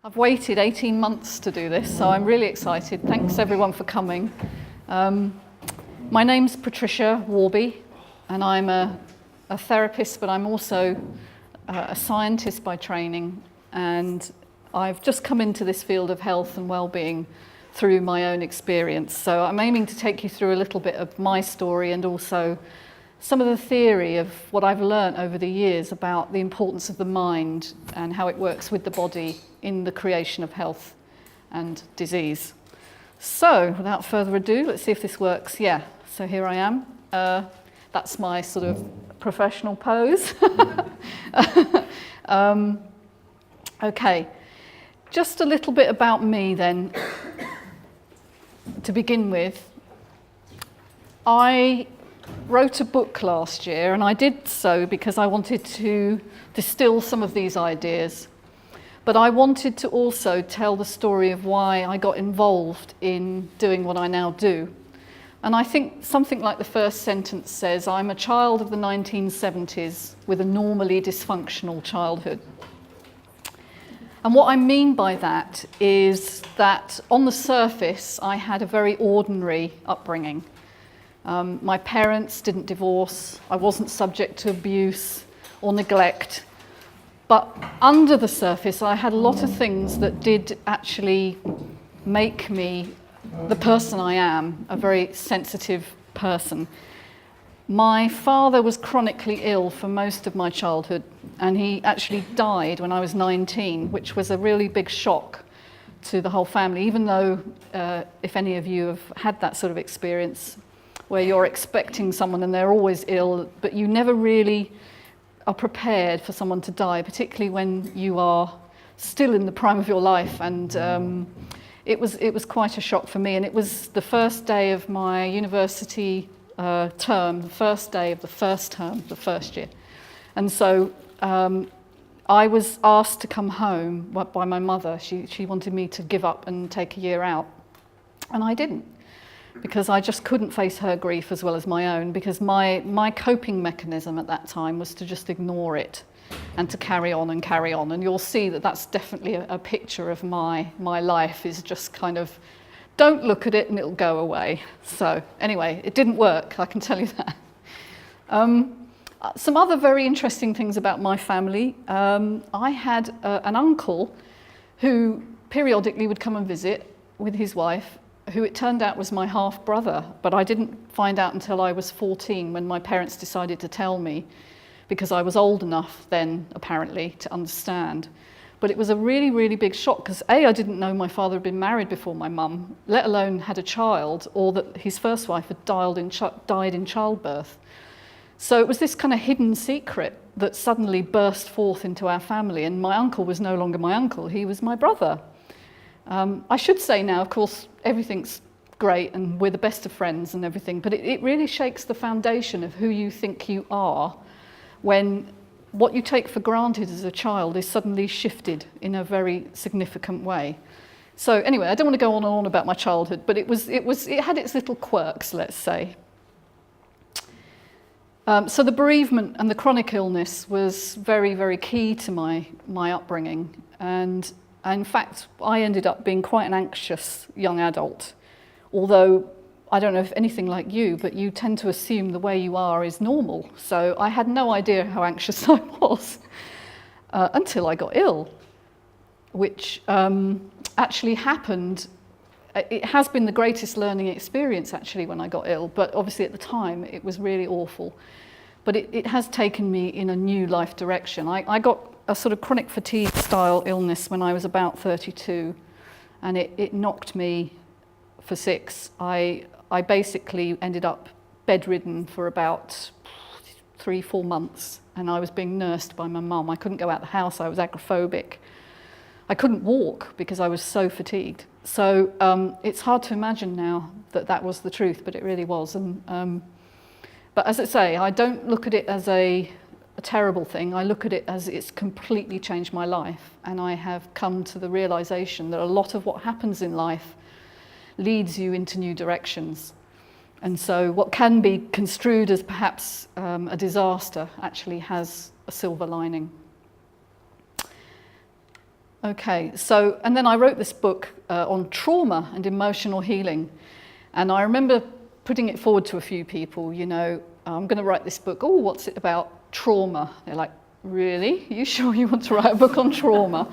I've waited 18 months to do this, so I'm really excited. Thanks everyone for coming. My name's Patricia Warby, and I'm a therapist, but I'm also a scientist by training, and I've just come into this field of health and well-being through my own experience. So I'm aiming to take you through a little bit of my story and also some of the theory of what I've learned over the years about the importance of the mind and how it works with the body in the creation of health and disease. So without further ado, let's see if this works. Yeah, so here I am. That's my sort of professional pose. Okay, just a little bit about me then. To begin with, I wrote a book last year, and I did so because I wanted to distill some of these ideas. But I wanted to also tell the story of why I got involved in doing what I now do. And I think something like the first sentence says, I'm a child of the 1970s with a normally dysfunctional childhood. And what I mean by that is that on the surface, I had a very ordinary upbringing. My parents didn't divorce, I wasn't subject to abuse or neglect. But under the surface, I had a lot of things that did actually make me the person I am, a very sensitive person. My father was chronically ill for most of my childhood, and he actually died when I was 19, which was a really big shock to the whole family, even though if any of you have had that sort of experience where you're expecting someone and they're always ill, but you never really are prepared for someone to die, particularly when you are still in the prime of your life. And it was quite a shock for me. And it was the first day of my university term, the first day of the first term, the first year. And so I was asked to come home by my mother. She wanted me to give up and take a year out. And I didn't, because I just couldn't face her grief as well as my own, because my coping mechanism at that time was to just ignore it and to carry on and carry on. And you'll see that that's definitely a picture of my life, is just kind of, don't look at it and it'll go away. So anyway, it didn't work, I can tell you that. Some other very interesting things about my family. I had an uncle who periodically would come and visit with his wife, who it turned out was my half-brother, but I didn't find out until I was 14 when my parents decided to tell me, because I was old enough then, apparently, to understand. But it was a really, really big shock, because A, I didn't know my father had been married before my mum, let alone had a child, or that his first wife had died in childbirth. So it was this kind of hidden secret that suddenly burst forth into our family, and my uncle was no longer my uncle, he was my brother. I should say now, of course, everything's great and we're the best of friends and everything, but it really shakes the foundation of who you think you are when what you take for granted as a child is suddenly shifted in a very significant way. So anyway, I don't want to go on and on about my childhood, but it had its little quirks, let's say. So the bereavement and the chronic illness was very, very key to my upbringing. And in fact, I ended up being quite an anxious young adult, although I don't know if anything like you, but you tend to assume the way you are is normal. So I had no idea how anxious I was until I got ill, which actually happened. It has been the greatest learning experience actually when I got ill, but obviously at the time it was really awful. But it has taken me in a new life direction. I got a sort of chronic fatigue style illness when I was about 32, and it knocked me for 6. I basically ended up bedridden for about 3-4 months, and I was being nursed by my mum. I couldn't go out the house, I was agoraphobic. I couldn't walk because I was so fatigued. So it's hard to imagine now that that was the truth, but it really was. But as I say, I don't look at it as a terrible thing. I look at it as it's completely changed my life, and I have come to the realization that a lot of what happens in life leads you into new directions. And so what can be construed as perhaps a disaster actually has a silver lining. Okay, so, and then I wrote this book on trauma and emotional healing. And I remember putting it forward to a few people, you know, I'm going to write this book. Oh, what's it about? Trauma. They're like, really? Are you sure you want to write a book on trauma?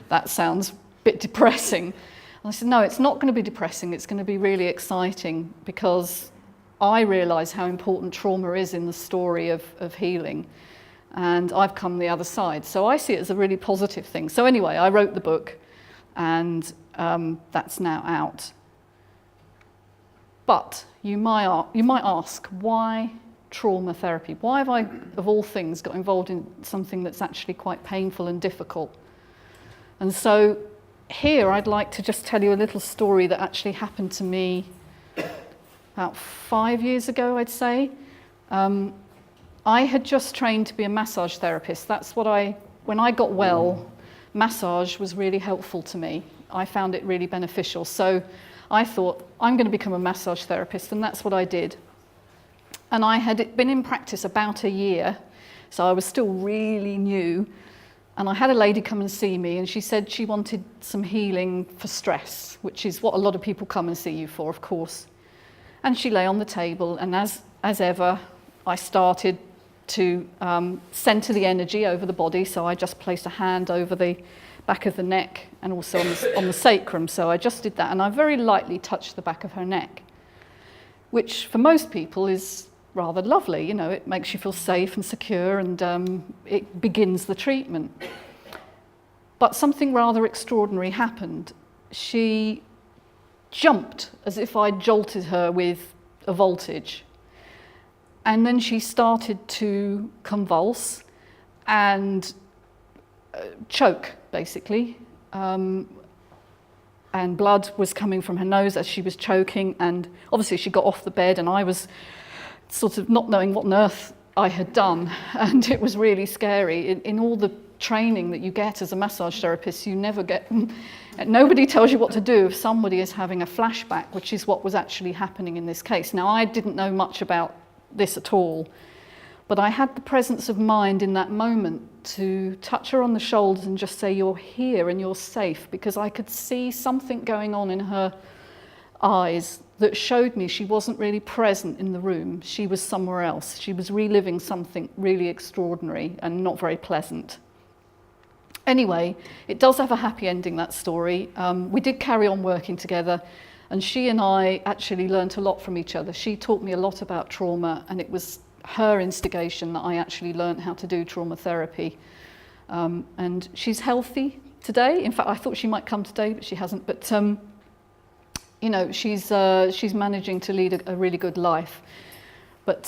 That sounds a bit depressing. And I said, no, it's not going to be depressing. It's going to be really exciting, because I realise how important trauma is in the story of healing. And I've come the other side. So I see it as a really positive thing. So anyway, I wrote the book, and that's now out. But you might ask, why trauma therapy? Why have I, of all things, got involved in something that's actually quite painful and difficult? And so here I'd like to just tell you a little story that actually happened to me about 5 years ago, I'd say. I had just trained to be a massage therapist. That's what when I got well, massage was really helpful to me. I found it really beneficial. So I thought, I'm going to become a massage therapist, and that's what I did. And I had been in practice about a year, so I was still really new. And I had a lady come and see me, and she said she wanted some healing for stress, which is what a lot of people come and see you for, of course. And she lay on the table, and as ever, I started to centre the energy over the body. So I just placed a hand over the back of the neck and also on the sacrum. So I just did that, and I very lightly touched the back of her neck, which for most people is rather lovely. You know, it makes you feel safe and secure, and it begins the treatment. But something rather extraordinary happened. She jumped as if I jolted her with a voltage. And then she started to convulse and choke, basically. And blood was coming from her nose as she was choking. And obviously she got off the bed, and I was sort of not knowing what on earth I had done. And it was really scary. In all the training that you get as a massage therapist, you never get... Nobody tells you what to do if somebody is having a flashback, which is what was actually happening in this case. Now, I didn't know much about this at all, but I had the presence of mind in that moment to touch her on the shoulders and just say, you're here and you're safe, because I could see something going on in her eyes that showed me she wasn't really present in the room. She was somewhere else. She was reliving something really extraordinary and not very pleasant. Anyway, it does have a happy ending, that story. We did carry on working together, and she and I actually learnt a lot from each other. She taught me a lot about trauma, and it was her instigation that I actually learnt how to do trauma therapy. And she's healthy today. In fact, I thought she might come today, but she hasn't. But you know, she's managing to lead a really good life. But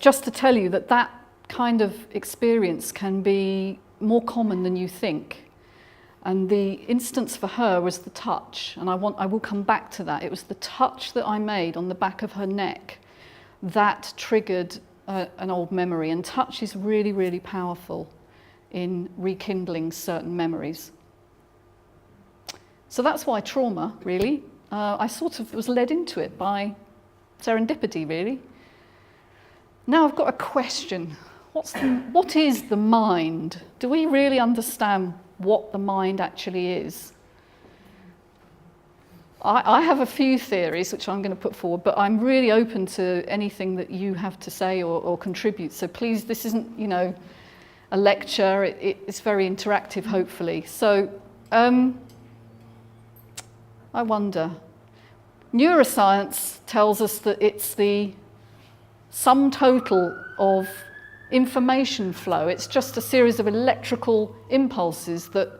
just to tell you that kind of experience can be more common than you think. And the instance for her was the touch, and I will come back to that. It was the touch that I made on the back of her neck that triggered an old memory, and touch is really, really powerful in rekindling certain memories. So that's why trauma, really. I sort of was led into it by serendipity, really. Now I've got a question. What is the mind? Do we really understand what the mind actually is? I have a few theories which I'm going to put forward, but I'm really open to anything that you have to say or contribute. So please, this isn't, you know, a lecture. It's very interactive, hopefully. So I wonder. Neuroscience tells us that it's the sum total of information flow. It's just a series of electrical impulses that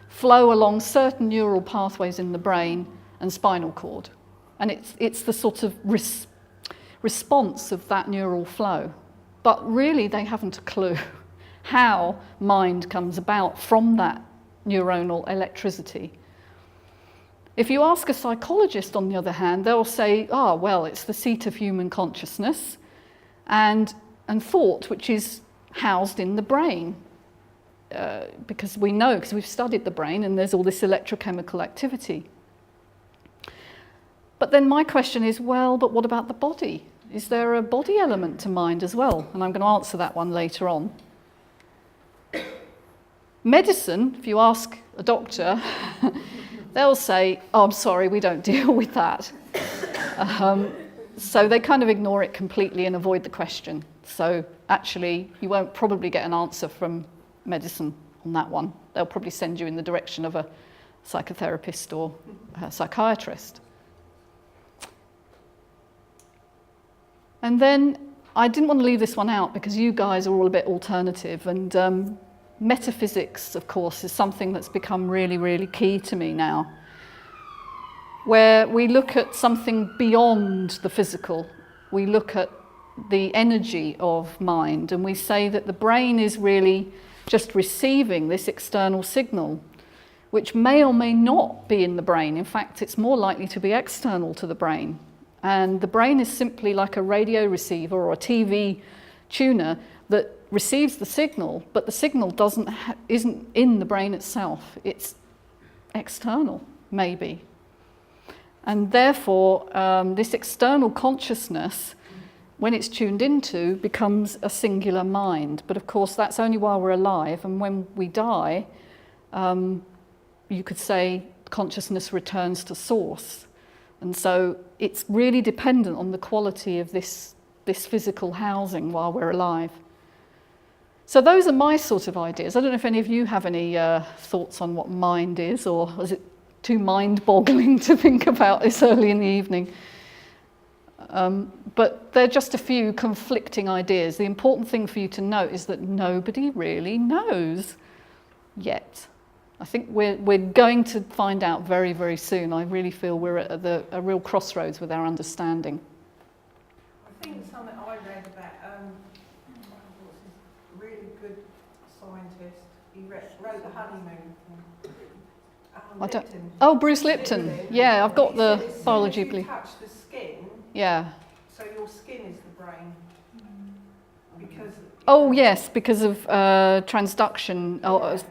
flow along certain neural pathways in the brain and spinal cord. And it's the sort of response of that neural flow. But really, they haven't a clue how mind comes about from that neuronal electricity. If you ask a psychologist, on the other hand, they'll say, well, it's the seat of human consciousness and thought, which is housed in the brain. Because we know, because we've studied the brain, and there's all this electrochemical activity. But then my question is, well, but what about the body? Is there a body element to mind as well? And I'm going to answer that one later on. Medicine, if you ask a doctor, they'll say, oh, I'm sorry, we don't deal with that. So they kind of ignore it completely and avoid the question. So actually, you won't probably get an answer from medicine on that one. They'll probably send you in the direction of a psychotherapist or a psychiatrist. And then I didn't want to leave this one out because you guys are all a bit alternative, and metaphysics, of course, is something that's become really, really key to me now, where we look at something beyond the physical. We look at the energy of mind, and we say that the brain is really just receiving this external signal, which may or may not be in the brain. In fact, it's more likely to be external to the brain. And the brain is simply like a radio receiver or a TV tuner that receives the signal, but the signal isn't in the brain itself. It's external, maybe. And therefore, this external consciousness, when it's tuned into, becomes a singular mind. But of course, that's only while we're alive. And when we die, you could say consciousness returns to source. And so it's really dependent on the quality of this physical housing while we're alive. So those are my sort of ideas. I don't know if any of you have any thoughts on what mind is, or is it too mind-boggling to think about this early in the evening? But they're just a few conflicting ideas. The important thing for you to note is that nobody really knows yet. I think we're going to find out very, very soon. I really feel we're at a real crossroads with our understanding. I think something I read about, what's this really good scientist, he wrote The Honeymoon. Lipton. Oh, Bruce Lipton. Yeah, I've got the biology. If you touch the skin, yeah. so your skin is the brain. Because oh yes, because of transduction,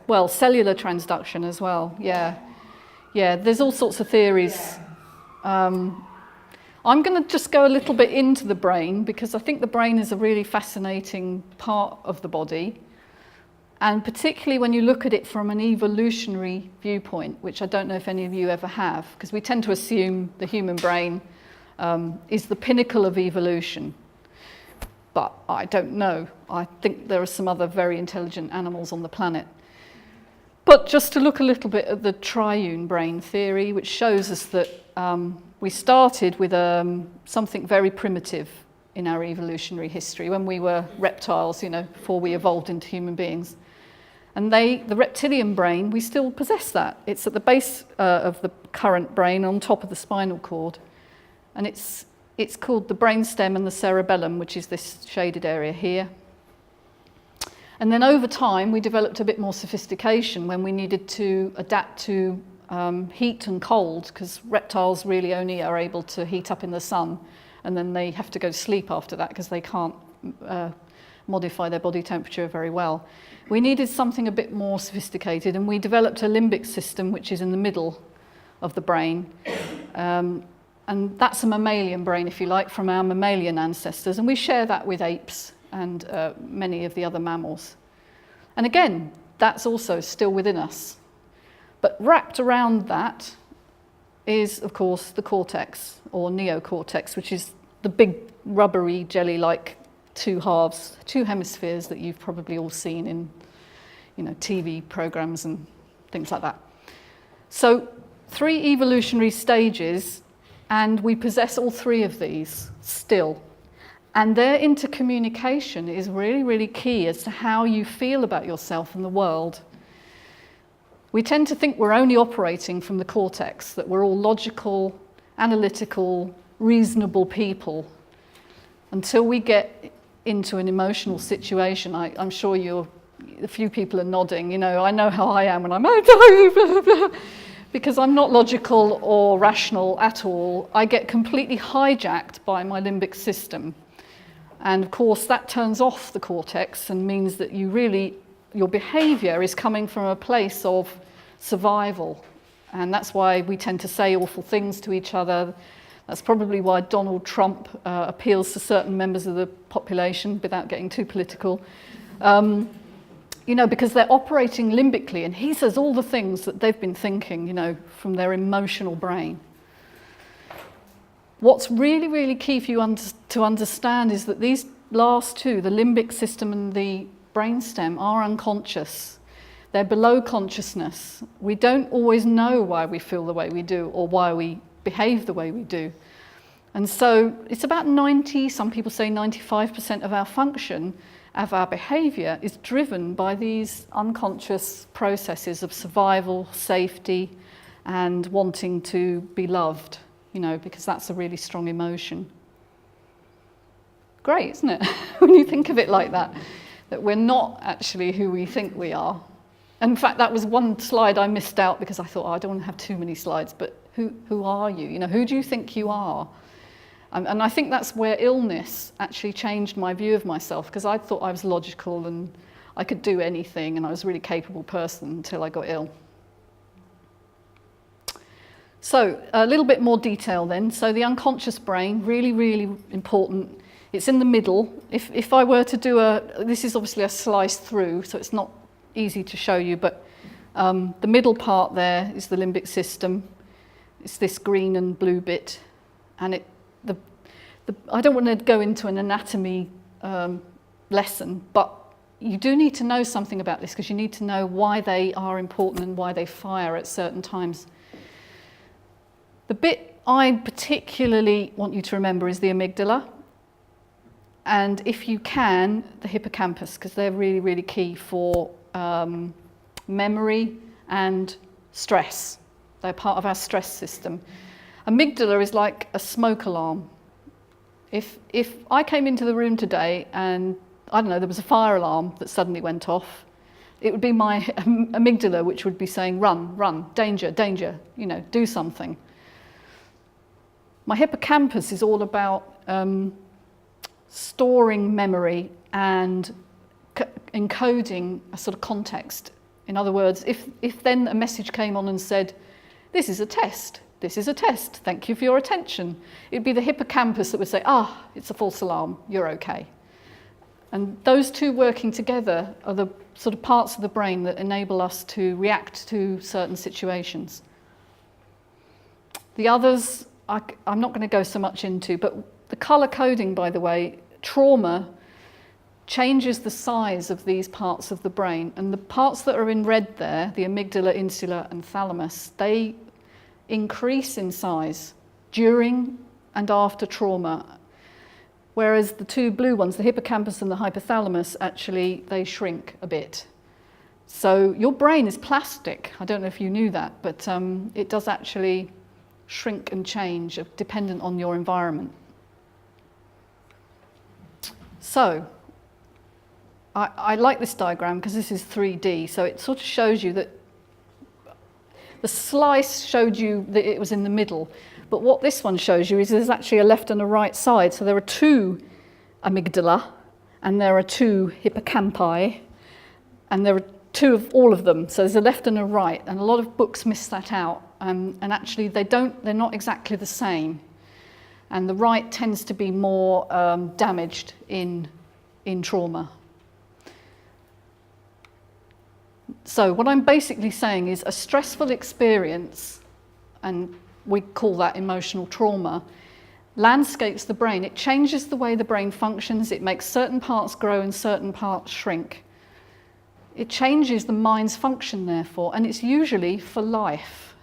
well, cellular transduction as well. Yeah, yeah. There's all sorts of theories. I'm going to just go a little bit into the brain because I think the brain is a really fascinating part of the body, and particularly when you look at it from an evolutionary viewpoint, which I don't know if any of you ever have, because we tend to assume the human brain is the pinnacle of evolution. But I don't know. I think there are some other very intelligent animals on the planet. But just to look a little bit at the triune brain theory, which shows us that we started with something very primitive in our evolutionary history when we were reptiles, before we evolved into human beings. And the reptilian brain, we still possess that. It's at the base of the current brain, on top of the spinal cord. And it's called the brainstem and the cerebellum, which is this shaded area here. And then over time, we developed a bit more sophistication when we needed to adapt to heat and cold, because reptiles really only are able to heat up in the sun, and then they have to go to sleep after that because they can't modify their body temperature very well. We needed something a bit more sophisticated, and we developed a limbic system, which is in the middle of the brain. And that's a mammalian brain, if you like, from our mammalian ancestors. And we share that with apes and many of the other mammals. And again, that's also still within us. But wrapped around that is, of course, the cortex, or neocortex, which is the big rubbery jelly-like two hemispheres that you've probably all seen in TV programs and things like that. So 3 evolutionary stages, and we possess all 3 of these still. And their intercommunication is really, really key as to how you feel about yourself and the world. We tend to think we're only operating from the cortex, that we're all logical, analytical, reasonable people, until we get into an emotional situation. I'm sure a few people are nodding. I know how I am when I'm because I'm not logical or rational at all. I get completely hijacked by my limbic system. And of course, that turns off the cortex and means that your behavior is coming from a place of survival. And that's why we tend to say awful things to each other. That's probably why Donald Trump appeals to certain members of the population without getting too political. Because they're operating limbically, and he says all the things that they've been thinking, from their emotional brain. What's really, really key for you to understand is that these last two, the limbic system and the brainstem, are unconscious. They're below consciousness. We don't always know why we feel the way we do or why we behave the way we do. And so it's about some people say 95% of our function, of our behaviour, is driven by these unconscious processes of survival, safety, and wanting to be loved, because that's a really strong emotion. Great, isn't it? When you think of it like that we're not actually who we think we are. And in fact, that was one slide I missed out because I thought, I don't want to have too many slides, but who are you? Who do you think you are? And I think that's where illness actually changed my view of myself, because I thought I was logical and I could do anything and I was a really capable person until I got ill. So a little bit more detail then. So the unconscious brain, really, really important. It's in the middle. If I were to do this is obviously a slice through, so it's not easy to show you, but the middle part there is the limbic system. It's this green and blue bit, and I don't want to go into an anatomy lesson, but you do need to know something about this because you need to know why they are important and why they fire at certain times. The bit I particularly want you to remember is the amygdala, and if you can, the hippocampus, because they're really, really key for memory and stress. They're part of our stress system. Amygdala is like a smoke alarm. If I came into the room today and, I don't know, there was a fire alarm that suddenly went off, it would be my amygdala which would be saying, run, run, danger, danger, do something. My hippocampus is all about storing memory and encoding a sort of context. In other words, if then a message came on and said, this is a test, thank you for your attention, it'd be the hippocampus that would say, it's a false alarm, you're okay. And those two working together are the sort of parts of the brain that enable us to react to certain situations. The others, I'm not going to go so much into, but the colour coding, by the way, trauma changes the size of these parts of the brain, and the parts that are in red there, the amygdala, insula and thalamus, they increase in size during and after trauma, whereas the two blue ones, the hippocampus and the hypothalamus, actually they shrink a bit. So your brain is plastic. I don't know if you knew that, but it does actually shrink and change dependent on your environment. So I like this diagram because this is 3D, so it sort of shows you that the slice showed you that it was in the middle, but what this one shows you is there's actually a left and a right side. So there are two amygdala, and there are two hippocampi, and there are two of all of them. So there's a left and a right, and a lot of books miss that out, and actually they're not exactly the same. And the right tends to be more damaged in trauma. So what I'm basically saying is a stressful experience, and we call that emotional trauma, landscapes the brain. It changes the way the brain functions. It makes certain parts grow and certain parts shrink. It changes the mind's function, therefore, and it's usually for life.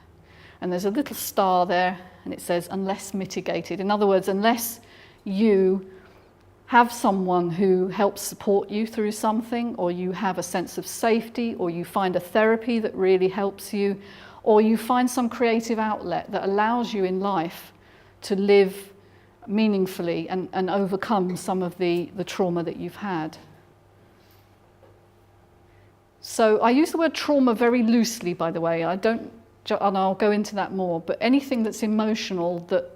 And there's a little star there, and it says, unless mitigated. In other words, unless you have someone who helps support you through something, or you have a sense of safety, or you find a therapy that really helps you, or you find some creative outlet that allows you in life to live meaningfully and overcome some of the trauma that you've had. So I use the word trauma very loosely, by the way. And I'll go into that more, but anything that's emotional that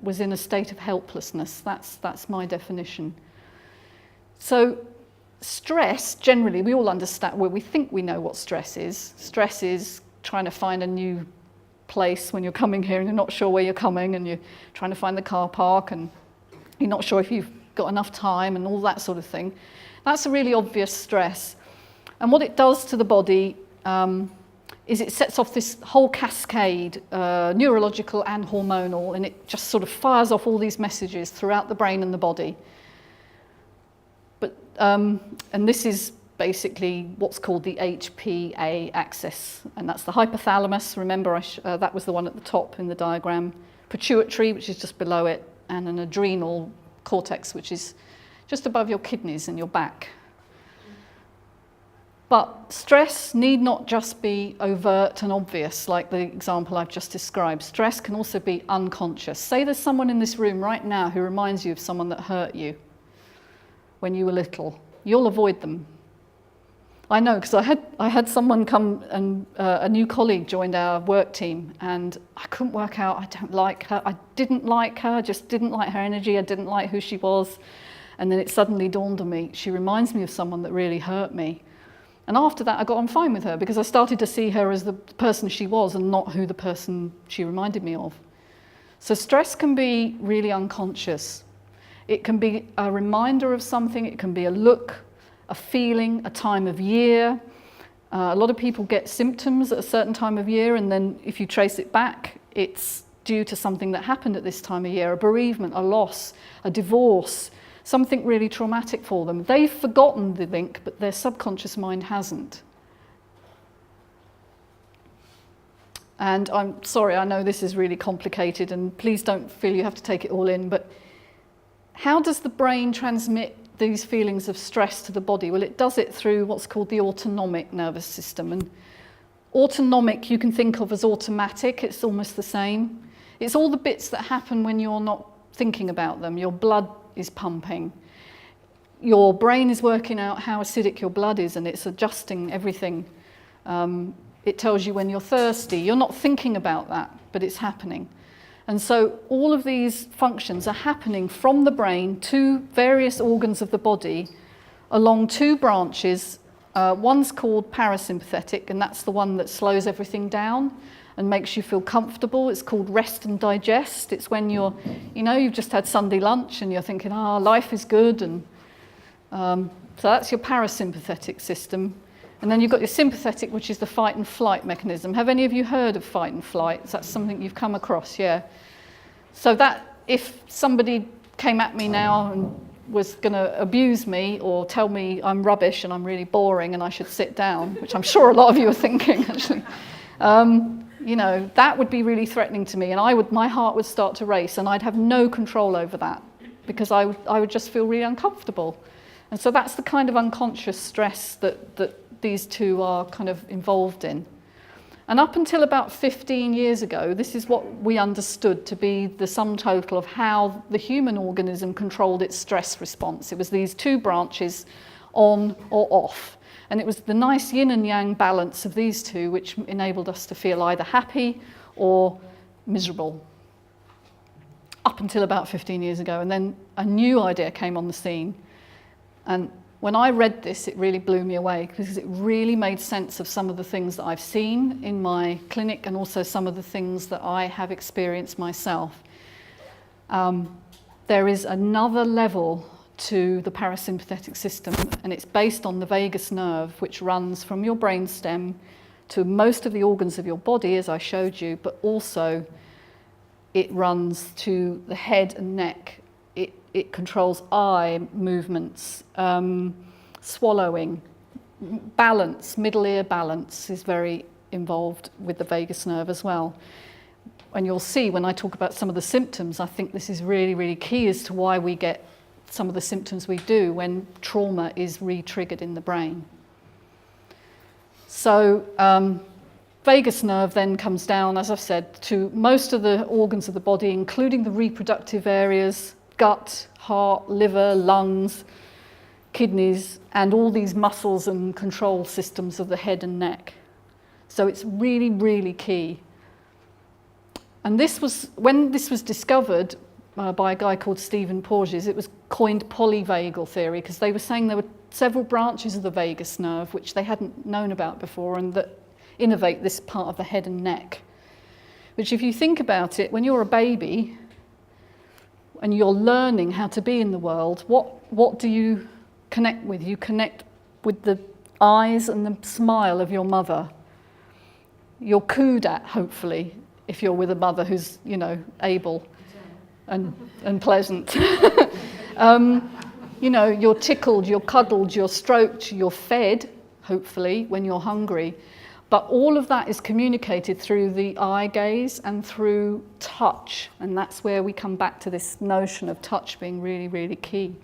was in a state of helplessness, that's my definition. So stress, generally, we all understand, well, we think we know what stress is. Stress is trying to find a new place when you're coming here and you're not sure where you're coming and you're trying to find the car park and you're not sure if you've got enough time and all that sort of thing. That's a really obvious stress. And what it does to the body is it sets off this whole cascade, neurological and hormonal, and it just sort of fires off all these messages throughout the brain and the body. But and this is basically what's called the HPA axis, and that's the hypothalamus. Remember, that was the one at the top in the diagram. Pituitary, which is just below it, and an adrenal cortex, which is just above your kidneys and your back. But stress need not just be overt and obvious, like the example I've just described. Stress can also be unconscious. Say there's someone in this room right now who reminds you of someone that hurt you when you were little. You'll avoid them. I know, because I had someone come and a new colleague joined our work team, and I couldn't work out, I don't like her, I didn't like her, just didn't like her energy, I didn't like who she was. And then it suddenly dawned on me, she reminds me of someone that really hurt me. And after that, I got on fine with her because I started to see her as the person she was and not who the person she reminded me of. So stress can be really unconscious. It can be a reminder of something, it can be a look, a feeling, a time of year. A lot of people get symptoms at a certain time of year, and then if you trace it back, it's due to something that happened at this time of year, a bereavement, a loss, a divorce, something really traumatic for them. They've forgotten the link, but their subconscious mind hasn't. And I'm sorry, I know this is really complicated, and please don't feel you have to take it all in, but how does the brain transmit these feelings of stress to the body? Well, it does it through what's called the autonomic nervous system. And autonomic you can think of as automatic, it's almost the same. It's all the bits that happen when you're not thinking about them. Your blood is pumping. Your brain is working out how acidic your blood is, and it's adjusting everything. It tells you when you're thirsty. You're not thinking about that, but it's happening. And so all of these functions are happening from the brain to various organs of the body along two branches. One's called parasympathetic, and that's the one that slows everything down and makes you feel comfortable. It's called rest and digest. It's when you've just had Sunday lunch and you're thinking, life is good. And so that's your parasympathetic system. And then you've got your sympathetic, which is the fight and flight mechanism. Have any of you heard of fight and flight? That's something you've come across, yeah. So that if somebody came at me now and was going to abuse me or tell me I'm rubbish and I'm really boring and I should sit down, which I'm sure a lot of you are thinking actually, that would be really threatening to me, and my heart would start to race, and I'd have no control over that because I would just feel really uncomfortable. And so that's the kind of unconscious stress that these two are kind of involved in. And up until about 15 years ago, this is what we understood to be the sum total of how the human organism controlled its stress response. It was these two branches, on or off. And it was the nice yin and yang balance of these two which enabled us to feel either happy or miserable. Up until about 15 years ago. And then a new idea came on the scene. And when I read this, it really blew me away because it really made sense of some of the things that I've seen in my clinic and also some of the things that I have experienced myself. There is another level to the parasympathetic system, and it's based on the vagus nerve, which runs from your brainstem to most of the organs of your body, as I showed you, but also it runs to the head and neck. It controls eye movements, swallowing, balance, middle ear balance is very involved with the vagus nerve as well. And you'll see when I talk about some of the symptoms, I think this is really, really key as to why we get some of the symptoms we do when trauma is re-triggered in the brain. So vagus nerve then comes down, as I've said, to most of the organs of the body, including the reproductive areas, gut, heart, liver, lungs, kidneys, and all these muscles and control systems of the head and neck. So it's really, really key. And when this was discovered by a guy called Stephen Porges, it was coined polyvagal theory because they were saying there were several branches of the vagus nerve which they hadn't known about before and that innervate this part of the head and neck. Which, if you think about it, when you're a baby and you're learning how to be in the world, what do you connect with? You connect with the eyes and the smile of your mother. You're cooed at, hopefully, if you're with a mother who's, you know, able and pleasant. You know, you're tickled, you're cuddled, you're stroked, you're fed, hopefully, when you're hungry. But all of that is communicated through the eye gaze and through touch. And that's where we come back to this notion of touch being really, really key.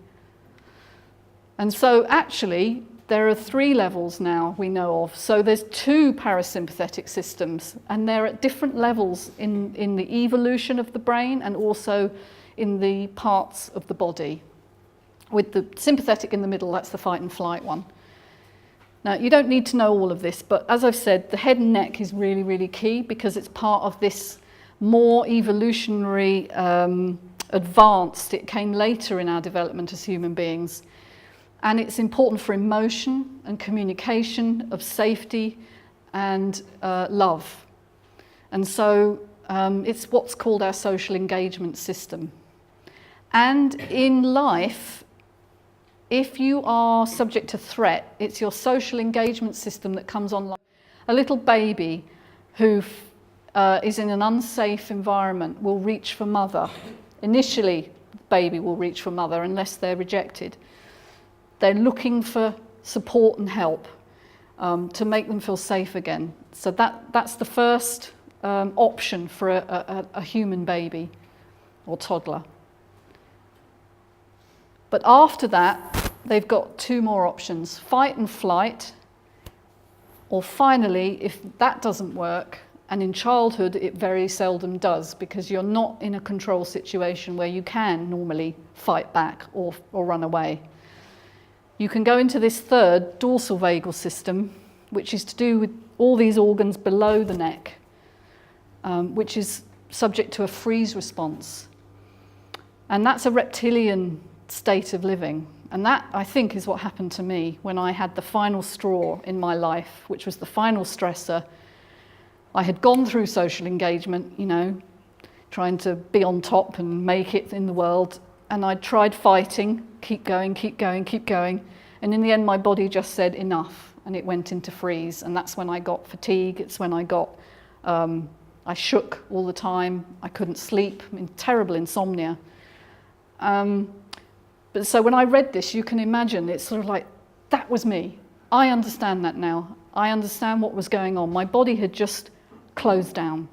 And so actually, there are 3 levels now we know of. So there's 2 parasympathetic systems, and they're at different levels in the evolution of the brain and also in the parts of the body. With the sympathetic in the middle, that's the fight and flight one. Now, you don't need to know all of this, but as I've said, the head and neck is really, really key because it's part of this more evolutionary advanced. It came later in our development as human beings. And it's important for emotion and communication, of safety and love. And so it's what's called our social engagement system. And in life, if you are subject to threat, it's your social engagement system that comes online. A little baby who is in an unsafe environment will reach for mother. Initially, the baby will reach for mother unless they're rejected. They're looking for support and help to make them feel safe again. So that's the first option for a human baby or toddler. But after that, they've got 2 more options, fight and flight, or finally, if that doesn't work, and in childhood it very seldom does because you're not in a control situation where you can normally fight back or run away. You can go into this third dorsal vagal system, which is to do with all these organs below the neck, which is subject to a freeze response. And that's a reptilian state of living. And that, I think, is what happened to me when I had the final straw in my life, which was the final stressor. I had gone through social engagement, you know, trying to be on top and make it in the world. And I tried fighting, keep going, keep going, keep going. And in the end, my body just said enough, and it went into freeze. And that's when I got fatigue. It's when I got, I shook all the time. I couldn't sleep, terrible insomnia. But so when I read this, you can imagine it's sort of like, that was me. I understand that now. I understand what was going on. My body had just closed down.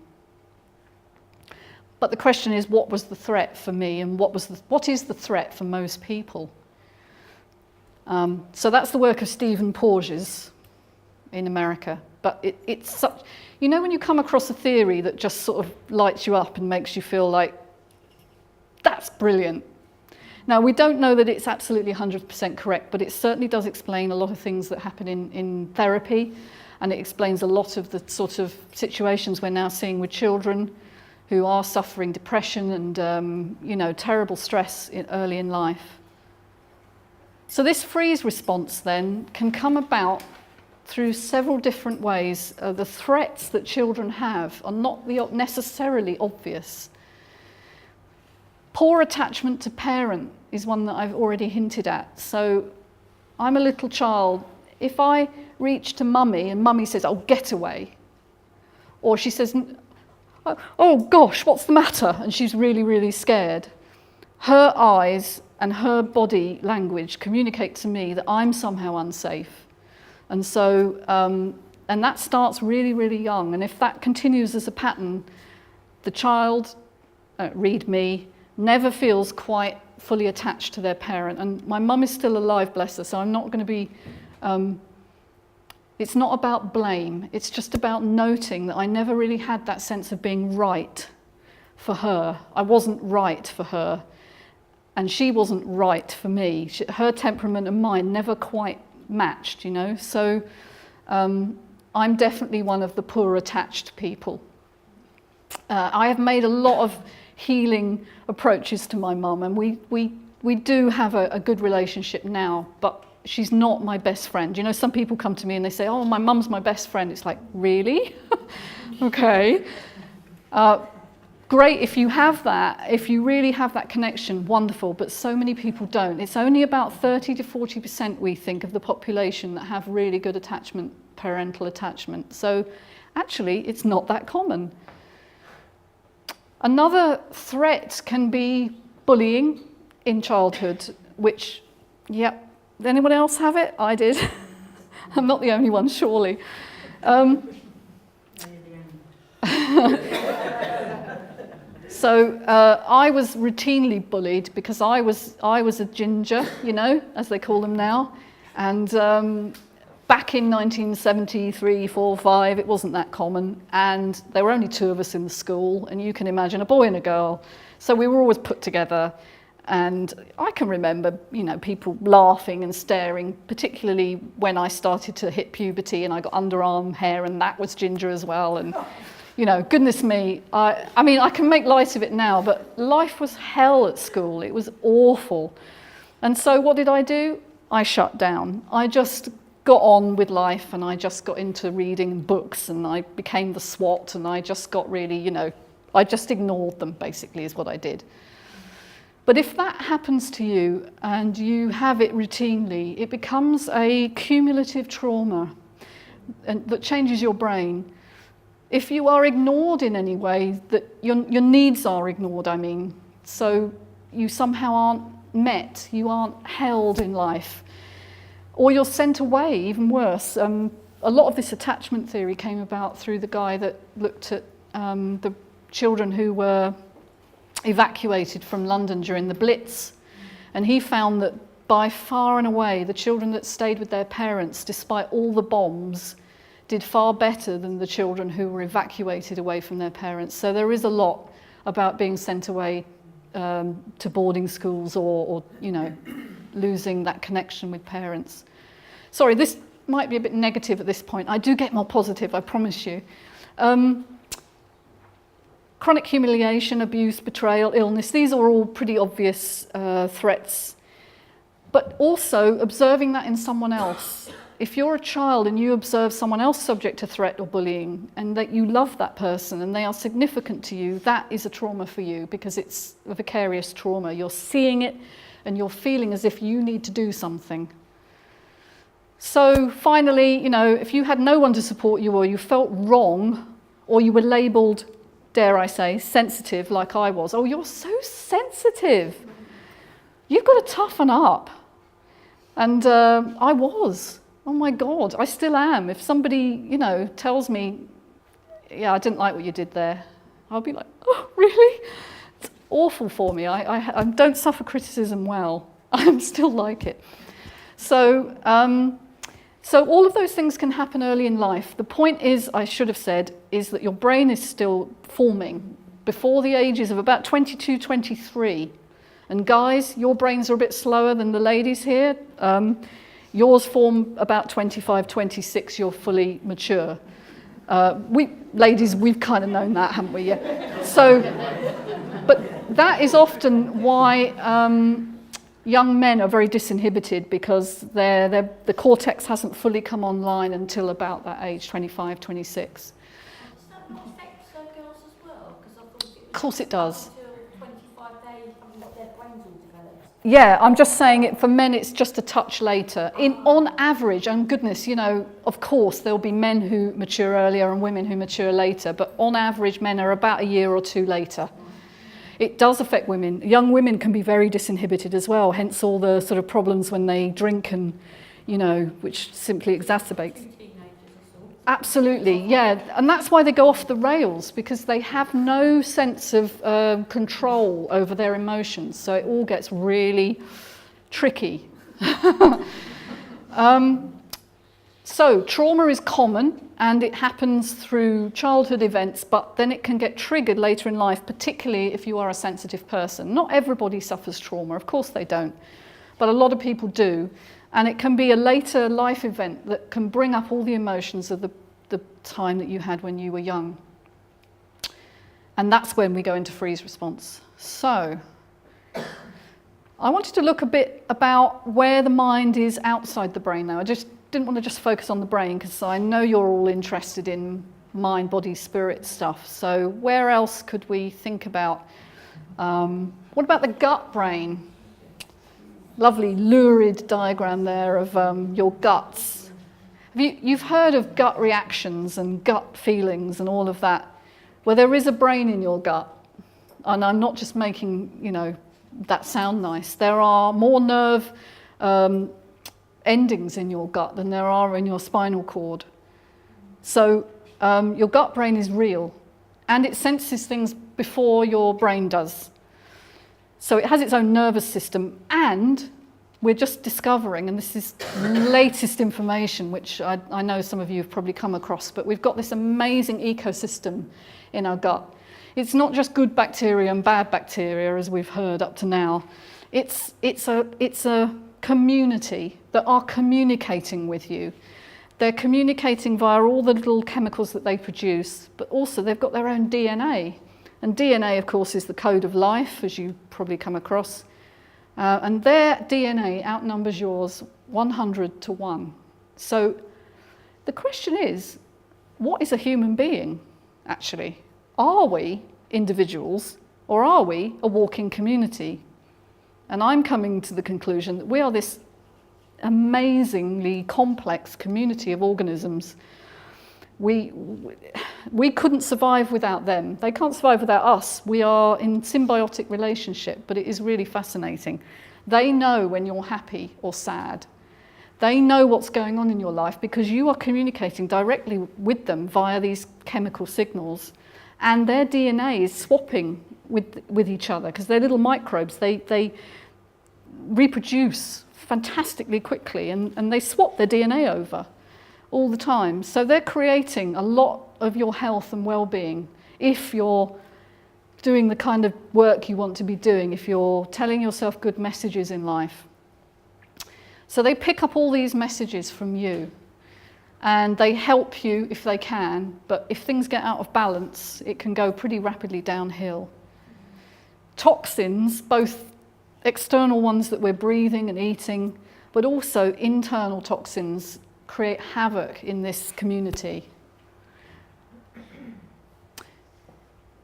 But the question is, what was the threat for me, and what is the threat for most people? So that's the work of Stephen Porges in America. But it's such, you know, when you come across a theory that just sort of lights you up and makes you feel like, that's brilliant. Now, we don't know that it's absolutely 100% correct, but it certainly does explain a lot of things that happen in therapy, and it explains a lot of the sort of situations we're now seeing with children who are suffering depression and, you know, terrible stress early in life. So this freeze response then can come about through several different ways. The threats that children have are not necessarily obvious. Poor attachment to parent is one that I've already hinted at. So I'm a little child. If I reach to mummy and mummy says, "Oh, get away," or she says, "Oh gosh, what's the matter?" and she's really, really scared, her eyes and her body language communicate to me that I'm somehow unsafe. And so, and that starts really, really young. And if that continues as a pattern, the child, read me, never feels quite fully attached to their parent. And my mum is still alive, bless her, so I'm not going to be, it's not about blame, it's just about noting that I never really had that sense of being right for her. I wasn't right for her, and she wasn't right for me. Her temperament and mine never quite matched, you know, so I'm definitely one of the poor attached people. I have made a lot of healing approaches to my mum, and we do have a good relationship now, but she's not my best friend. You know, some people come to me and they say, "Oh, my mum's my best friend." It's like, really? Okay. Great if you have that, if you really have that connection, wonderful, but so many people don't. It's only about 30 to 40% we think of the population that have really good attachment, parental attachment. So actually it's not that common. Another threat can be bullying in childhood, which, yep, did anyone else have it? I did. I'm not the only one, surely. So I was routinely bullied because I was a ginger, you know, as they call them now. And back in 1973, 4, 5, it wasn't that common. And there were only 2 of us in the school. And you can imagine a boy and a girl. So we were always put together. And I can remember, you know, people laughing and staring, particularly when I started to hit puberty and I got underarm hair and that was ginger as well. And you know, goodness me, I mean, I can make light of it now, but life was hell at school. It was awful. And so what did I do? I shut down. I just got on with life and I just got into reading books and I became the SWAT and I just got really, you know, I just ignored them basically is what I did. But if that happens to you and you have it routinely, it becomes a cumulative trauma that changes your brain. If you are ignored in any way, that your needs are ignored, I mean, so you somehow aren't met, you aren't held in life, or you're sent away, even worse. A lot of this attachment theory came about through the guy that looked at the children who were evacuated from London during the Blitz, and he found that by far and away the children that stayed with their parents despite all the bombs did far better than the children who were evacuated away from their parents. So there is a lot about being sent away to boarding schools or you know, losing that connection with parents. Sorry, this might be a bit negative at this point. I do get more positive, I promise you. Chronic humiliation, abuse, betrayal, illness, these are all pretty obvious threats. But also observing that in someone else. If you're a child and you observe someone else subject to threat or bullying and that you love that person and they are significant to you, that is a trauma for you because it's a vicarious trauma. You're seeing it and you're feeling as if you need to do something. So finally, you know, if you had no one to support you or you felt wrong or you were labelled, dare I say, sensitive like I was, oh, you're so sensitive. You've got to toughen up. And I was. Oh my God, I still am. If somebody, you know, tells me, yeah, I didn't like what you did there, I'll be like, oh, really? It's awful for me. I don't suffer criticism well. I still like it. So all of those things can happen early in life. The point is, I should have said, is that your brain is still forming before the ages of about 22, 23. And guys, your brains are a bit slower than the ladies here. Yours form about 25, 26, you're fully mature. Ladies, we've kind of known that, haven't we? Yeah. So, but that is often why young men are very disinhibited because the cortex hasn't fully come online until about that age, 25, 26. Does that not affect girls as well? Because I thought it was Of course it does. until 25 days, their brains all developed. Yeah, I'm just saying it for men it's just a touch later. On average, and goodness, you know, of course there'll be men who mature earlier and women who mature later, but on average men are about a year or 2 later. It does affect women. Young women can be very disinhibited as well, hence all the sort of problems when they drink and, you know, which simply exacerbates. Absolutely, yeah. And that's why they go off the rails, because they have no sense of control over their emotions. So it all gets really tricky. So trauma is common and it happens through childhood events, but then it can get triggered later in life, particularly if you are a sensitive person. Not everybody suffers trauma, of course they don't, but a lot of people do. And it can be a later life event that can bring up all the emotions of the time that you had when you were young. And that's when we go into freeze response. So I wanted to look a bit about where the mind is outside the brain now. I just didn't want to just focus on the brain because I know you're all interested in mind, body, spirit stuff. So where else could we think about? What about the gut brain? Lovely lurid diagram there of your guts. You've heard of gut reactions and gut feelings and all of that. Well, there is a brain in your gut. And I'm not just making, that sound nice. There are more nerve endings in your gut than there are in your spinal cord. So your gut brain is real, and it senses things before your brain does. So it has its own nervous system, and we're just discovering, and this is latest information, which I know some of you have probably come across, but we've got this amazing ecosystem in our gut. It's not just good bacteria and bad bacteria, as we've heard up to now. It's a community that are communicating with you. They're communicating via all the little chemicals that they produce, but also they've got their own DNA. And DNA, of course, is the code of life, as you probably come across. And their DNA outnumbers yours 100 to 1. So the question is, what is a human being, actually? Are we individuals, or are we a walking community? And I'm coming to the conclusion that we are this amazingly complex community of organisms. We couldn't survive without them. They can't survive without us. We are in symbiotic relationship, but it is really fascinating. They know when you're happy or sad. They know what's going on in your life because you are communicating directly with them via these chemical signals. And their DNA is swapping with each other because they're little microbes. They reproduce fantastically quickly, and they swap their DNA over all the time. So they're creating a lot of your health and well-being if you're doing the kind of work you want to be doing, if you're telling yourself good messages in life. So they pick up all these messages from you, and they help you if they can, but if things get out of balance, it can go pretty rapidly downhill. Toxins, both external ones that we're breathing and eating, but also internal toxins, create havoc in this community.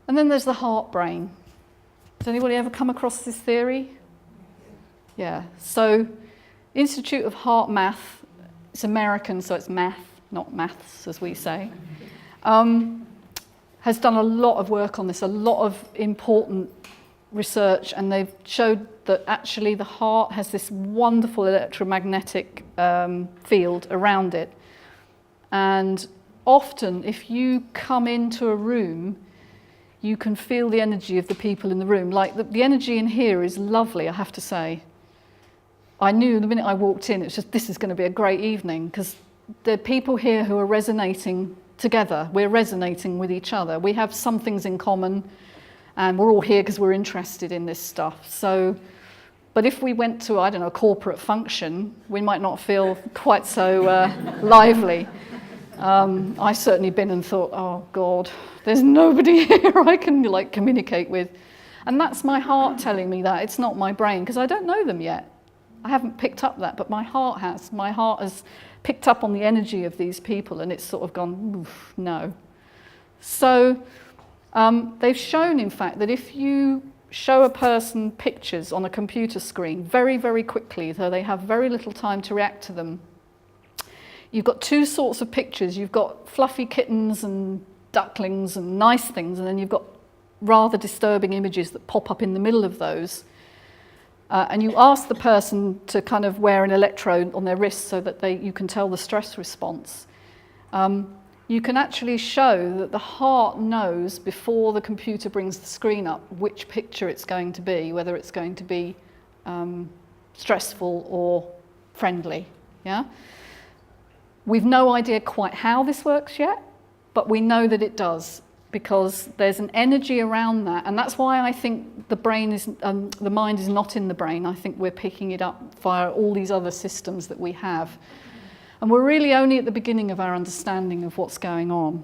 And then there's the heart brain. Has anybody ever come across this theory? Yeah, so Institute of Heart Math, it's American, so it's math, not maths as we say, has done a lot of work on this, a lot of important research, and they've showed that actually the heart has this wonderful electromagnetic field around it. And often if you come into a room, you can feel the energy of the people in the room. Like the energy in here is lovely, I have to say. I knew the minute I walked in, it's just, this is going to be a great evening, because there are people here who are resonating together. We're resonating with each other. We have some things in common, and we're all here because we're interested in this stuff. So, but if we went to, I don't know, a corporate function, we might not feel quite so lively. I've certainly been and thought, oh God, there's nobody here I can communicate with. And that's my heart telling me that. It's not my brain, because I don't know them yet. I haven't picked up that, but my heart has. My heart has picked up on the energy of these people, and it's sort of gone, oof, no. So they've shown, in fact, that if you show a person pictures on a computer screen very, very quickly, though they have very little time to react to them, you've got two sorts of pictures. You've got fluffy kittens and ducklings and nice things, and then you've got rather disturbing images that pop up in the middle of those. And you ask the person to kind of wear an electrode on their wrist so that you can tell the stress response. You can actually show that the heart knows before the computer brings the screen up which picture it's going to be, whether it's going to be stressful or friendly. Yeah? We've no idea quite how this works yet, but we know that it does, because there's an energy around that, and that's why I think the mind is not in the brain. I think we're picking it up via all these other systems that we have, and we're really only at the beginning of our understanding of what's going on.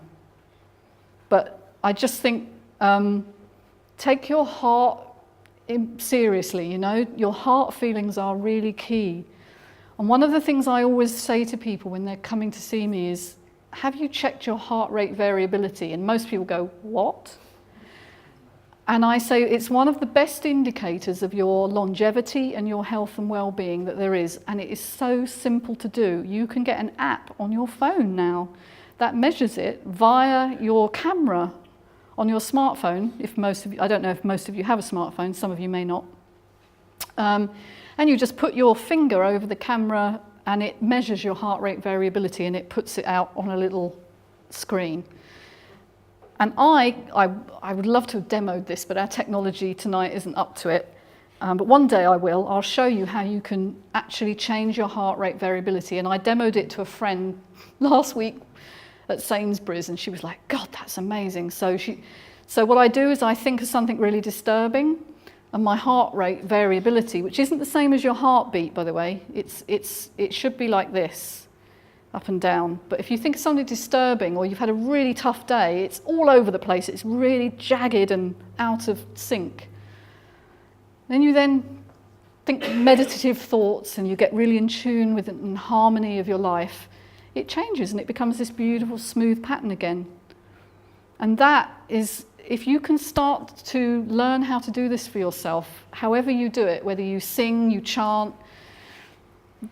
But I just think take your heart seriously. Your heart feelings are really key. And one of the things I always say to people when they're coming to see me is, have you checked your heart rate variability? And most people go, what? And I say it's one of the best indicators of your longevity and your health and well-being that there is. And it is so simple to do. You can get an app on your phone now that measures it via your camera on your smartphone. If most of you, I don't know if most of you have a smartphone, some of you may not. And you just put your finger over the camera and it measures your heart rate variability and it puts it out on a little screen. And I would love to have demoed this, but our technology tonight isn't up to it. But one day I will. I'll show you how you can actually change your heart rate variability. And I demoed it to a friend last week at Sainsbury's, and she was like, God, that's amazing. So what I do is I think of something really disturbing, and my heart rate variability, which isn't the same as your heartbeat, by the way. It should be like this, up and down. But if you think of something disturbing, or you've had a really tough day, it's all over the place. It's really jagged and out of sync. Then you think meditative thoughts, and you get really in tune with and harmony of your life. It changes and it becomes this beautiful smooth pattern again. And that is, if you can start to learn how to do this for yourself, however you do it, whether you sing, you chant,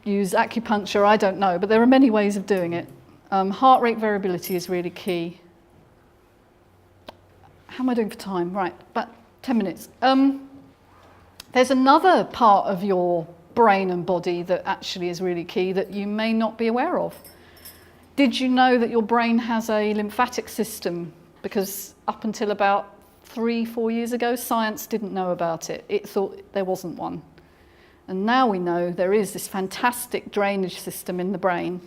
use acupuncture, I don't know, but there are many ways of doing it. Heart rate variability is really key. How am I doing for time? Right, about 10 minutes. There's another part of your brain and body that actually is really key that you may not be aware of. Did you know that your brain has a lymphatic system? Because up until about 3-4 years ago, science didn't know about it. It thought there wasn't one. And now we know there is this fantastic drainage system in the brain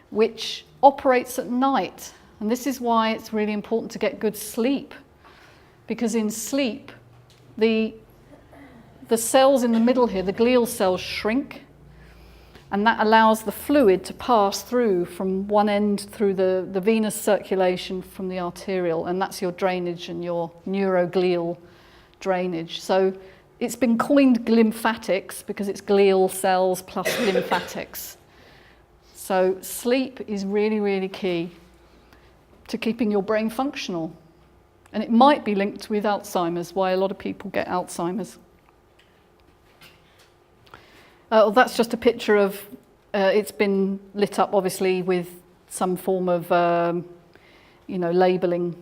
which operates at night. And this is why it's really important to get good sleep. Because in sleep, the cells in the middle here, the glial cells, shrink. And that allows the fluid to pass through from one end through the venous circulation from the arterial, and that's your drainage and your neuroglial drainage. So it's been coined lymphatics because it's glial cells plus lymphatics. So sleep is really, really key to keeping your brain functional. And it might be linked with Alzheimer's, why a lot of people get Alzheimer's. Well, that's just a picture of, it's been lit up obviously with some form of, labelling.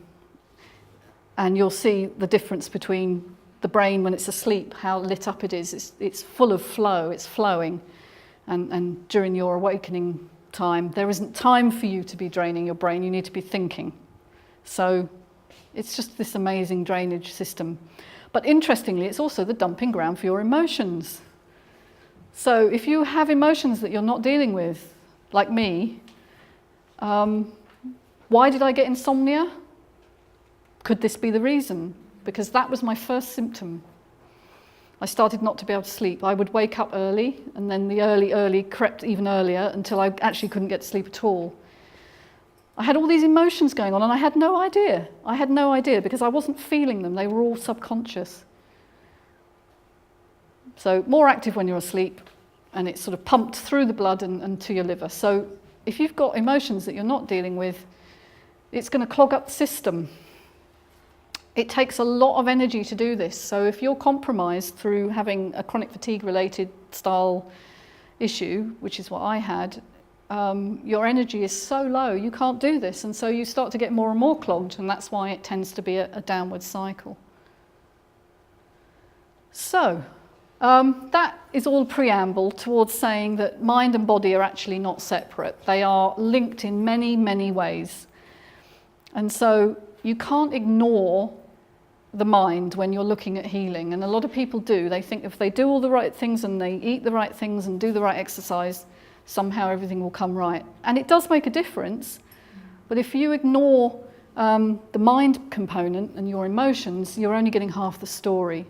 And you'll see the difference between the brain when it's asleep, how lit up it is. It's full of flow, it's flowing. And during your awakening time, there isn't time for you to be draining your brain, you need to be thinking. So it's just this amazing drainage system. But interestingly, it's also the dumping ground for your emotions. So if you have emotions that you're not dealing with, like me, why did I get insomnia? Could this be the reason? Because that was my first symptom. I started not to be able to sleep. I would wake up early, and then the early crept even earlier until I actually couldn't get to sleep at all. I had all these emotions going on, and I had no idea. I had no idea because I wasn't feeling them. They were all subconscious. So more active when you're asleep, and it's sort of pumped through the blood and to your liver. So if you've got emotions that you're not dealing with, it's going to clog up the system. It takes a lot of energy to do this. So if you're compromised through having a chronic fatigue-related style issue, which is what I had, your energy is so low, you can't do this. And so you start to get more and more clogged, and that's why it tends to be a downward cycle. So that is all preamble towards saying that mind and body are actually not separate. They are linked in many, many ways. And so you can't ignore the mind when you're looking at healing. And a lot of people do. They think if they do all the right things and they eat the right things and do the right exercise, somehow everything will come right. And it does make a difference. But if you ignore the mind component and your emotions, you're only getting half the story.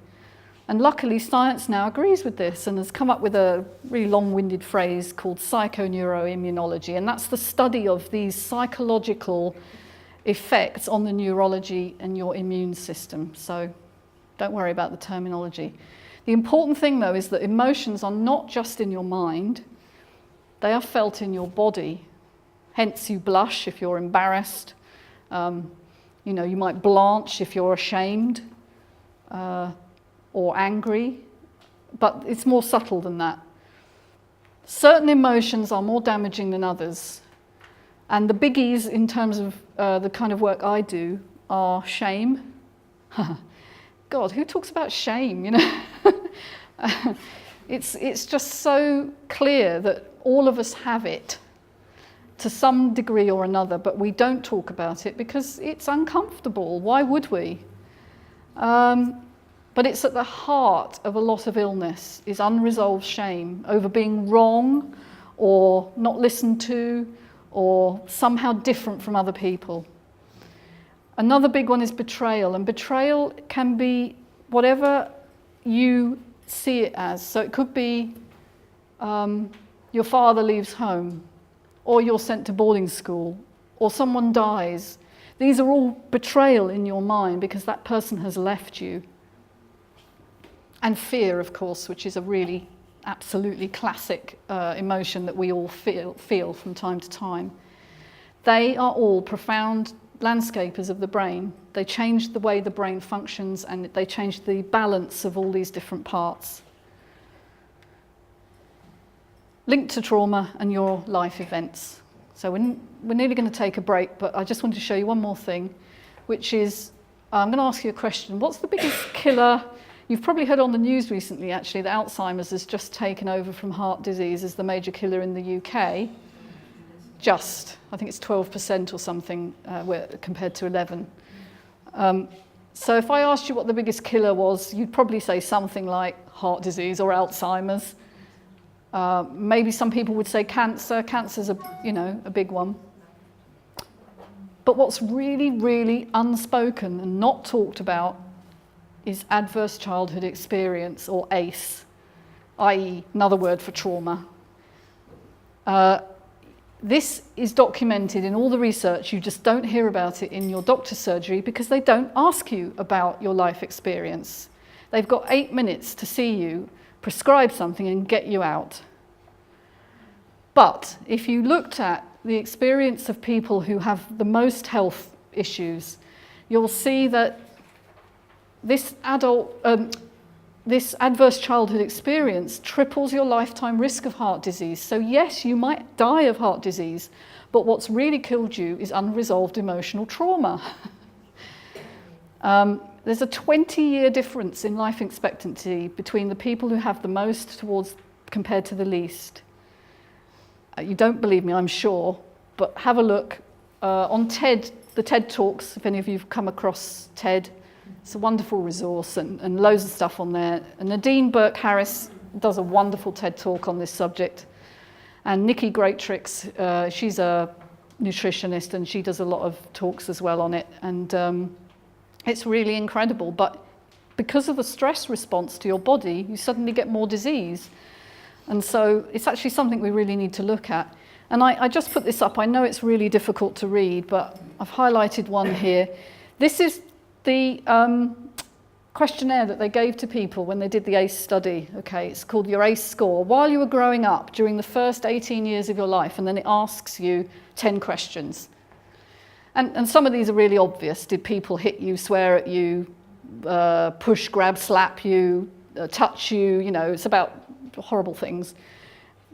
And luckily, science now agrees with this and has come up with a really long-winded phrase called psychoneuroimmunology. And that's the study of these psychological effects on the neurology and your immune system. So don't worry about the terminology. The important thing, though, is that emotions are not just in your mind. They are felt in your body. Hence you blush if you're embarrassed. You know, you might blanch if you're ashamed or angry, but it's more subtle than that. Certain emotions are more damaging than others. And the biggies in terms of the kind of work I do are shame. God, who talks about shame, you know? It's just so clear that all of us have it to some degree or another, but we don't talk about it because it's uncomfortable. Why would we? But it's at the heart of a lot of illness, is unresolved shame over being wrong or not listened to or somehow different from other people. Another big one is betrayal, and betrayal can be whatever you see it as. So it could be your father leaves home, or you're sent to boarding school, or someone dies. These are all betrayal in your mind because that person has left you. And fear, of course, which is a really absolutely classic emotion that we all feel from time to time. They are all profound landscapers of the brain. They change the way the brain functions, and they change the balance of all these different parts. Linked to trauma and your life events. So we're nearly going to take a break, but I just wanted to show you one more thing, which is, I'm going to ask you a question. What's the biggest killer? You've probably heard on the news recently, actually, that Alzheimer's has just taken over from heart disease as the major killer in the UK. I think it's 12% or something compared to 11. So if I asked you what the biggest killer was, you'd probably say something like heart disease or Alzheimer's. Maybe some people would say cancer. Cancer's a big one. But what's really, really unspoken and not talked about is adverse childhood experience, or ACE, i.e. another word for trauma. This is documented in all the research. You just don't hear about it in your doctor's surgery because they don't ask you about your life experience. They've got 8 minutes to see you, prescribe something and get you out. But if you looked at the experience of people who have the most health issues, you'll see that this adverse childhood experience triples your lifetime risk of heart disease. So yes, you might die of heart disease, but what's really killed you is unresolved emotional trauma. There's a 20-year difference in life expectancy between the people who have the most compared to the least. You don't believe me, I'm sure, but have a look on TED, the TED Talks, if any of you have come across TED. It's a wonderful resource and loads of stuff on there. And Nadine Burke-Harris does a wonderful TED Talk on this subject. And Nikki Greatrix, she's a nutritionist and she does a lot of talks as well on it. And it's really incredible. But because of the stress response to your body, you suddenly get more disease. And so it's actually something we really need to look at. And I just put this up. I know it's really difficult to read, but I've highlighted one here. This is the questionnaire that they gave to people when they did the ACE study. Okay, it's called your ACE score. While you were growing up, during the first 18 years of your life, and then it asks you 10 questions. And some of these are really obvious. Did people hit you, swear at you, push, grab, slap you, touch you? You know, it's about horrible things.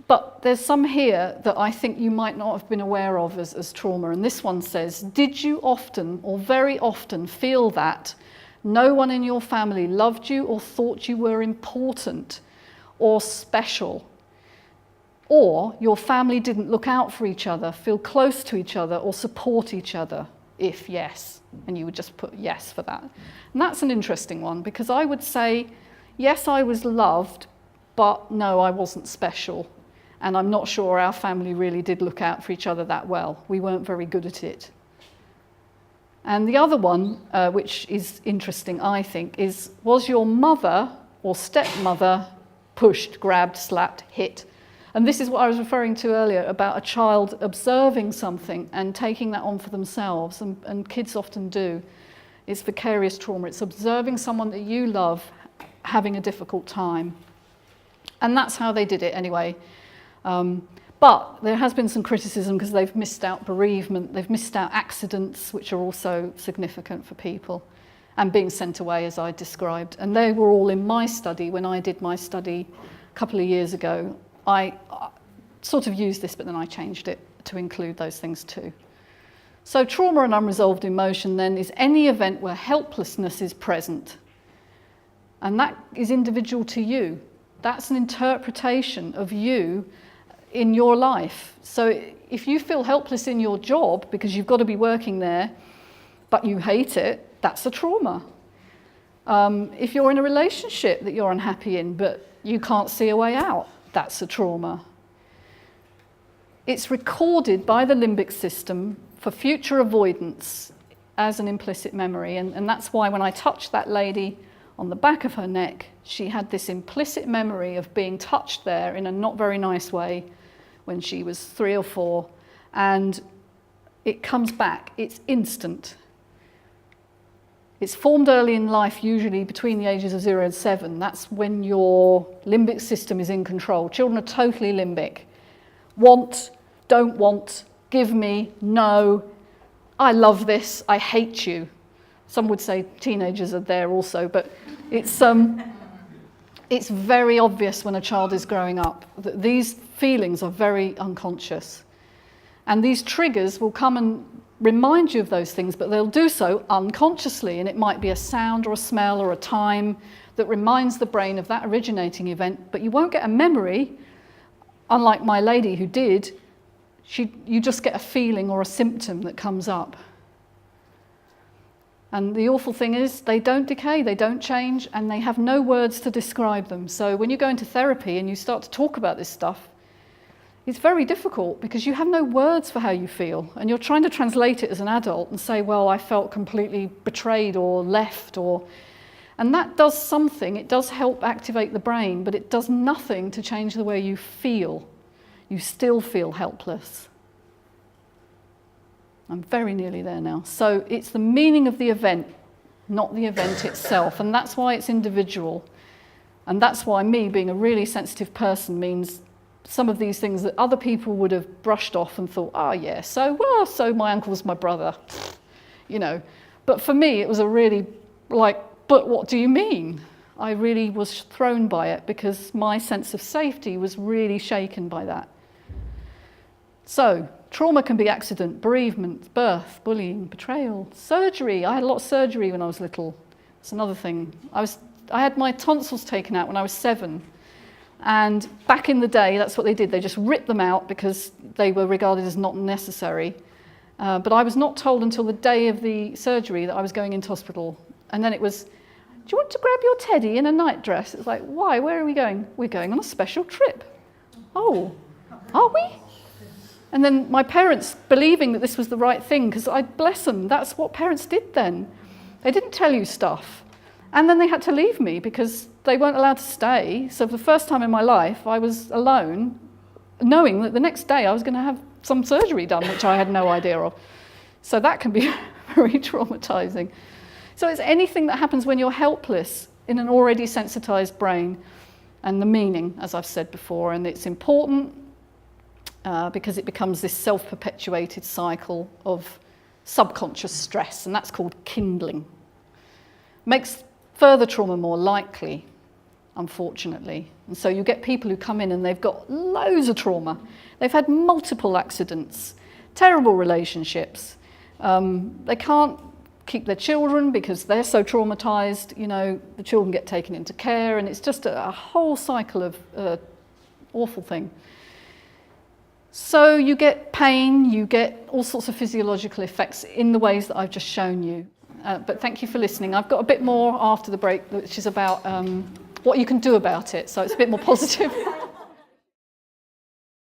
But there's some here that I think you might not have been aware of as trauma. And this one says, did you often or very often feel that no one in your family loved you or thought you were important or special? Or your family didn't look out for each other, feel close to each other, or support each other? If yes, and you would just put yes for that. And that's an interesting one, because I would say, yes, I was loved, but no, I wasn't special. And I'm not sure our family really did look out for each other that well. We weren't very good at it. And the other one, which is interesting, I think, is, was your mother or stepmother pushed, grabbed, slapped, hit? And this is what I was referring to earlier about a child observing something and taking that on for themselves, and kids often do. It's vicarious trauma. It's observing someone that you love having a difficult time. And that's how they did it anyway. But there has been some criticism because they've missed out bereavement, they've missed out accidents, which are also significant for people, and being sent away, as I described. And they were all in my study. When I did my study a couple of years ago, I sort of used this, but then I changed it to include those things too. So trauma and unresolved emotion then is any event where helplessness is present. And that is individual to you. That's an interpretation of you in your life. So if you feel helpless in your job because you've got to be working there, but you hate it, that's a trauma. If you're in a relationship that you're unhappy in, but you can't see a way out, that's a trauma. It's recorded by the limbic system for future avoidance as an implicit memory. And that's why when I touched that lady on the back of her neck, she had this implicit memory of being touched there in a not very nice way when she was 3 or 4, and it comes back. It's instant. It's formed early in life, usually between the ages of 0 and 7. That's when your limbic system is in control. Children are totally limbic. Want, don't want, give me, no, I love this, I hate you. Some would say teenagers are there also, but it's very obvious when a child is growing up that these feelings are very unconscious. And these triggers will come and remind you of those things, but they'll do so unconsciously. And it might be a sound or a smell or a time that reminds the brain of that originating event, but you won't get a memory, unlike my lady who did. You just get a feeling or a symptom that comes up. And the awful thing is they don't decay, they don't change, and they have no words to describe them. So when you go into therapy and you start to talk about this stuff, it's very difficult because you have no words for how you feel. And you're trying to translate it as an adult and say, well, I felt completely betrayed or left. And that does something. It does help activate the brain, but it does nothing to change the way you feel. You still feel helpless. I'm very nearly there now. So it's the meaning of the event, not the event itself. And that's why it's individual. And that's why me being a really sensitive person means some of these things that other people would have brushed off and thought, oh yeah, so my uncle's my brother, you know. But for me, it was a really but what do you mean? I really was thrown by it because my sense of safety was really shaken by that. So, trauma can be accident, bereavement, birth, bullying, betrayal, surgery. I had a lot of surgery when I was little. That's another thing. I had my tonsils taken out when I was 7. And back in the day, that's what they did. They just ripped them out because they were regarded as not necessary. But I was not told until the day of the surgery that I was going into hospital. And then it was, do you want to grab your teddy in a nightdress? It's like, why? Where are we going? We're going on a special trip. Oh, are we? And then my parents, believing that this was the right thing, because bless them, that's what parents did then. They didn't tell you stuff. And then they had to leave me because they weren't allowed to stay. So for the first time in my life, I was alone, knowing that the next day I was going to have some surgery done, which I had no idea of. So that can be very traumatizing. So it's anything that happens when you're helpless in an already sensitized brain, and the meaning, as I've said before. And it's important because it becomes this self-perpetuated cycle of subconscious stress, and that's called kindling. Makes further trauma more likely, unfortunately. And so you get people who come in and they've got loads of trauma. They've had multiple accidents, terrible relationships. They can't keep their children because they're so traumatized. You know, the children get taken into care, and it's just a whole cycle of awful thing. So you get pain, you get all sorts of physiological effects in the ways that I've just shown you. But thank you for listening. I've got a bit more after the break, which is about what you can do about it, so it's a bit more positive.